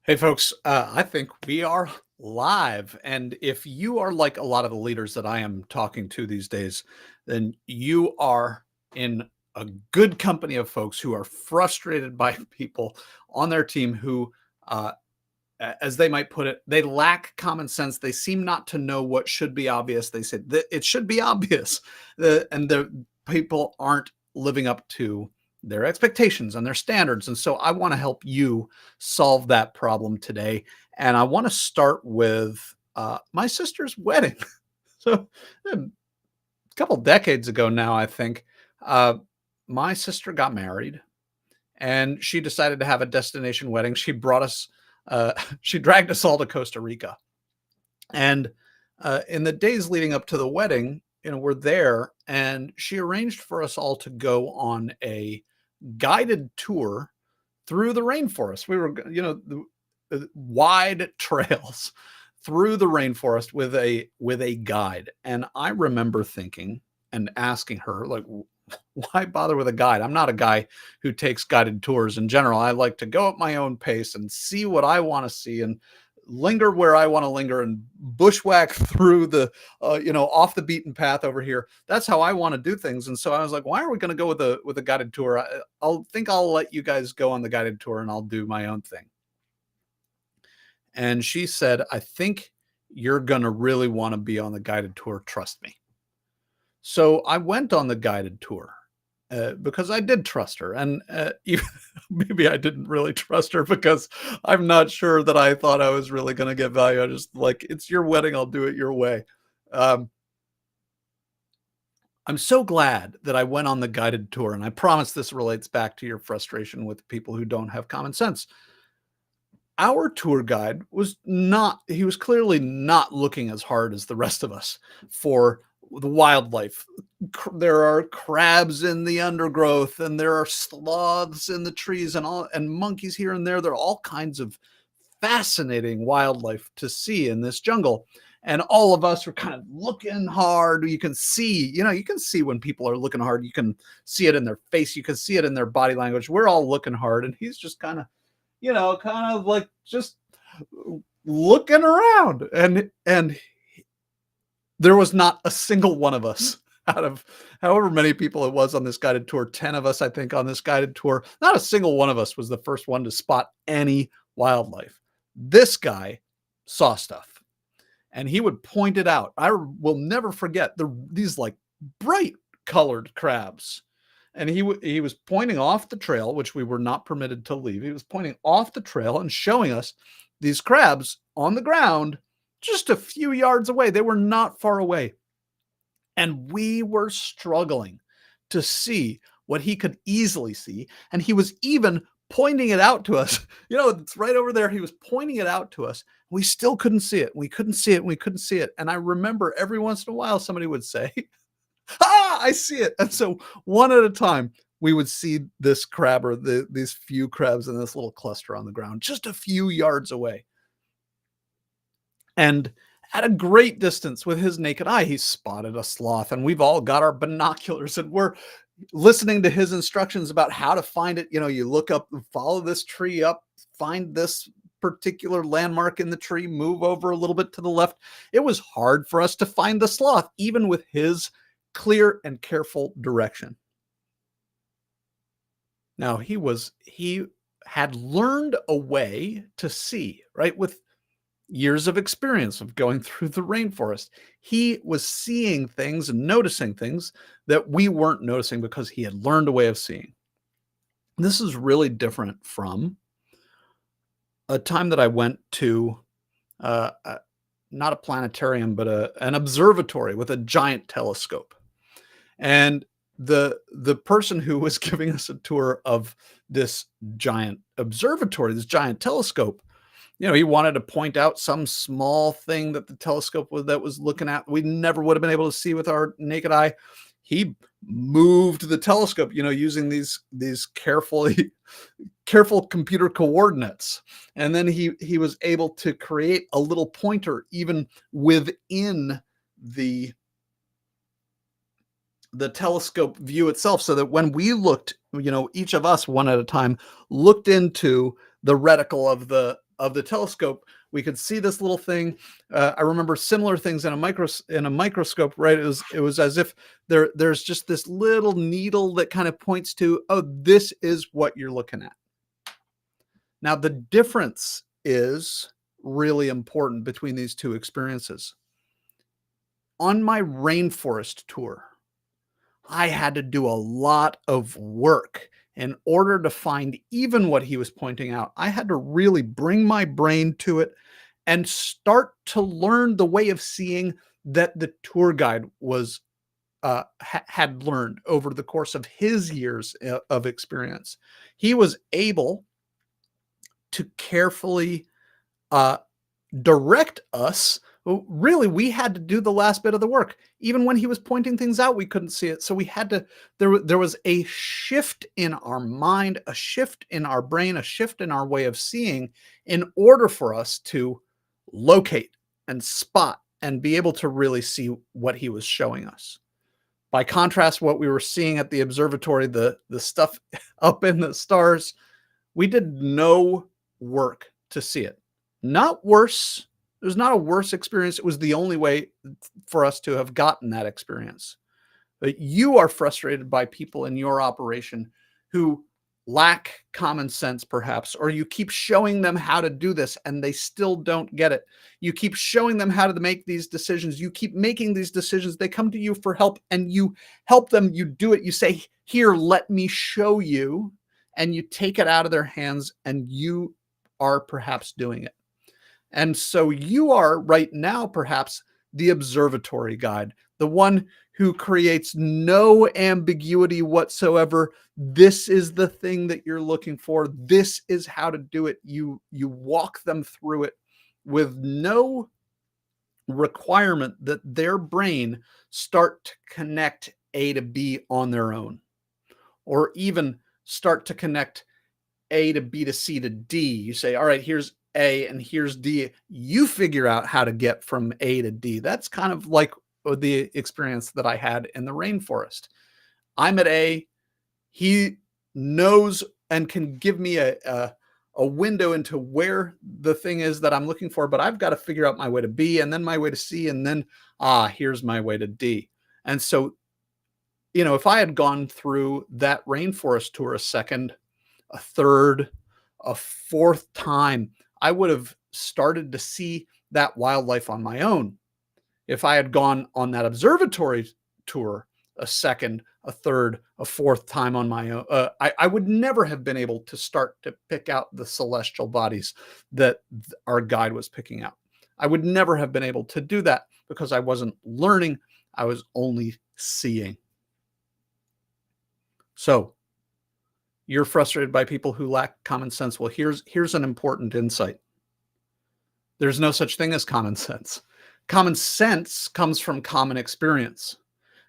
Hey, folks, I think we are live. And if you are like a lot of the leaders that I am talking to these days, then you are in a good company of folks who are frustrated by people on their team who, uh, as they might put it, they lack common sense. They seem not to know what should be obvious. They said that it should be obvious, and the people aren't living up to their expectations and their standards. And so I want to help you solve that problem today. And I want to start with my sister's wedding. So a couple decades ago now, I think, uh, my sister got married and she decided to have a destination wedding. She brought us, she dragged us all to Costa Rica. And in the days leading up to the wedding, we're there, and she arranged for us all to go on a guided tour through the rainforest. We were, the wide trails through the rainforest with a guide. And I remember thinking and asking her, like, why bother with a guide? I'm not a guy who takes guided tours in general. I like to go at my own pace and see what I want to see and linger where I want to linger and bushwhack through the, off the beaten path over here. That's how I want to do things. And so I was like, why are we going to go with a guided tour? I'll let you guys go on the guided tour and I'll do my own thing. And she said, I think you're going to really want to be on the guided tour. Trust me. So I went on the guided tour because I did trust her. And even, maybe I didn't really trust her because I'm not sure that I thought I was really going to get value. I just like, it's your wedding. I'll do it your way. Um, I'm so glad that I went on the guided tour. And I promise this relates back to your frustration with people who don't have common sense. Our tour guide he was clearly not looking as hard as the rest of us for the wildlife. There are crabs in the undergrowth and there are sloths in the trees and monkeys here and there. There are all kinds of fascinating wildlife to see in this jungle. And all of us were kind of looking hard. You can see when people are looking hard. You can see it in their face. You can see it in their body language. We're all looking hard. And he's just kind of like just looking around. And there was not a single one of us out of however many people it was on this guided tour, 10 of us, I think, on this guided tour. Not a single one of us was the first one to spot any wildlife. This guy saw stuff and he would point it out. I will never forget these like bright colored crabs. And he was pointing off the trail, which we were not permitted to leave. He was pointing off the trail and showing us these crabs on the ground just a few yards away. They were not far away. And we were struggling to see what he could easily see. And he was even pointing it out to us. It's right over there. He was pointing it out to us. We still couldn't see it. We couldn't see it. We couldn't see it. And I remember every once in a while, somebody would say, I see it. And so one at a time, we would see this crab or these few crabs in this little cluster on the ground, just a few yards away. And at a great distance with his naked eye, he spotted a sloth, and we've all got our binoculars and we're listening to his instructions about how to find it. You look up, follow this tree up, find this particular landmark in the tree, move over a little bit to the left. It was hard for us to find the sloth, even with his clear and careful direction. Now he had learned a way to see, right? With years of experience of going through the rainforest, he was seeing things and noticing things that we weren't noticing because he had learned a way of seeing. This is really different from a time that I went to not a planetarium, but an observatory with a giant telescope. And the person who was giving us a tour of this giant observatory, this giant telescope, he wanted to point out some small thing that the telescope was looking at. We never would have been able to see with our naked eye. He moved the telescope, using these careful computer coordinates. And then he was able to create a little pointer even within the telescope view itself, so that when we looked, each of us one at a time looked into the reticle of the of the telescope, we could see this little thing. I remember similar things in a microscope, right? It was as if there's just this little needle that kind of points to, oh, this is what you're looking at. Now, the difference is really important between these two experiences. On my rainforest tour, I had to do a lot of work in order to find even what he was pointing out. I had to really bring my brain to it and start to learn the way of seeing that the tour guide was had learned over the course of his years of experience. He was able to carefully direct us. Really, we had to do the last bit of the work. Even when he was pointing things out, we couldn't see it. So we had to, there was a shift in our mind, a shift in our brain, a shift in our way of seeing in order for us to locate and spot and be able to really see what he was showing us. By contrast, what we were seeing at the observatory, the stuff up in the stars, we did no work to see it. Not worse. It was not a worse experience. It was the only way for us to have gotten that experience. But you are frustrated by people in your operation who lack common sense, perhaps, or you keep showing them how to do this and they still don't get it. You keep showing them how to make these decisions. You keep making these decisions. They come to you for help and you help them. You do it. You say, here, let me show you. And you take it out of their hands and you are perhaps doing it. And so you are right now, perhaps, the observatory guide, the one who creates no ambiguity whatsoever. This is the thing that you're looking for. This is how to do it. You walk them through it with no requirement that their brain start to connect A to B on their own, or even start to connect A to B to C to D. You say, all right, here's A and here's D. You figure out how to get from A to D. That's kind of like the experience that I had in the rainforest. I'm at A. He knows and can give me a window into where the thing is that I'm looking for, but I've got to figure out my way to B and then my way to C and then, here's my way to D. And so, if I had gone through that rainforest tour a second, a third, a fourth time, I would have started to see that wildlife on my own. If I had gone on that observatory tour a second, a third, a fourth time on my own, I would never have been able to start to pick out the celestial bodies that our guide was picking out. I would never have been able to do that because I wasn't learning. I was only seeing. So you're frustrated by people who lack common sense. Well, here's an important insight. There's no such thing as common sense. Common sense comes from common experience.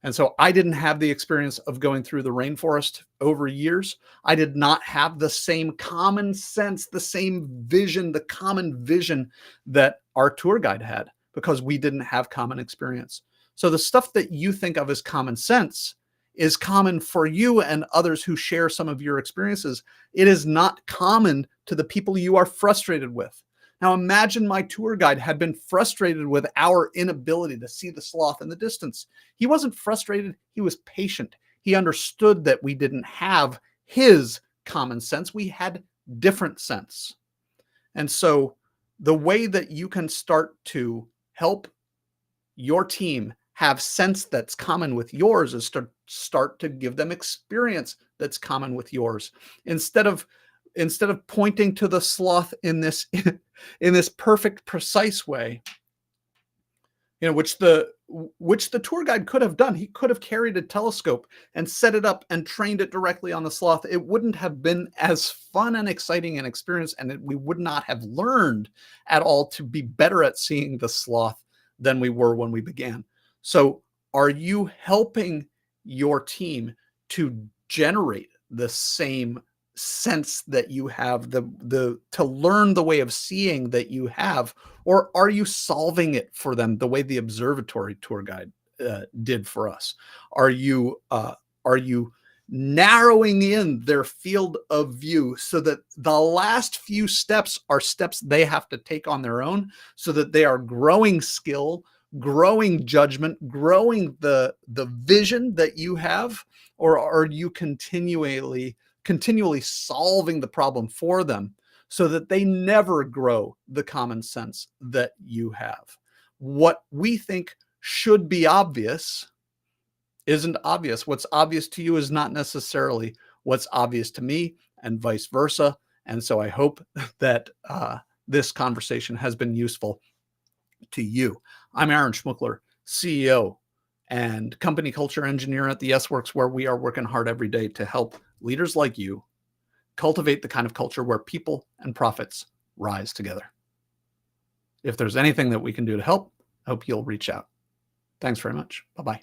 And so I didn't have the experience of going through the rainforest over years. I did not have the same common sense, the same vision, the common vision that our tour guide had because we didn't have common experience. So the stuff that you think of as common sense is common for you and others who share some of your experiences. It is not common to the people you are frustrated with. Now imagine my tour guide had been frustrated with our inability to see the sloth in the distance. He wasn't frustrated, he was patient. He understood that we didn't have his common sense, we had different sense. And so the way that you can start to help your team have sense that's common with yours is to start to give them experience that's common with yours. Instead of pointing to the sloth in this perfect, precise way, which the tour guide could have done. He could have carried a telescope and set it up and trained it directly on the sloth. It wouldn't have been as fun and exciting an experience, and we would not have learned at all to be better at seeing the sloth than we were when we began. So are you helping your team to generate the same sense that you have, to learn the way of seeing that you have, or are you solving it for them the way the observatory tour guide did for us? Are you narrowing in their field of view so that the last few steps are steps they have to take on their own, so that they are growing skill, growing judgment, growing the vision that you have? Or are you continually solving the problem for them so that they never grow the common sense that you have? What we think should be obvious isn't obvious. What's obvious to you is not necessarily what's obvious to me, and vice versa. And so I hope that this conversation has been useful to you. I'm Aaron Schmuckler, CEO and company culture engineer at the S Works, where we are working hard every day to help leaders like you cultivate the kind of culture where people and profits rise together. If there's anything that we can do to help, I hope you'll reach out. Thanks very much. Bye-bye.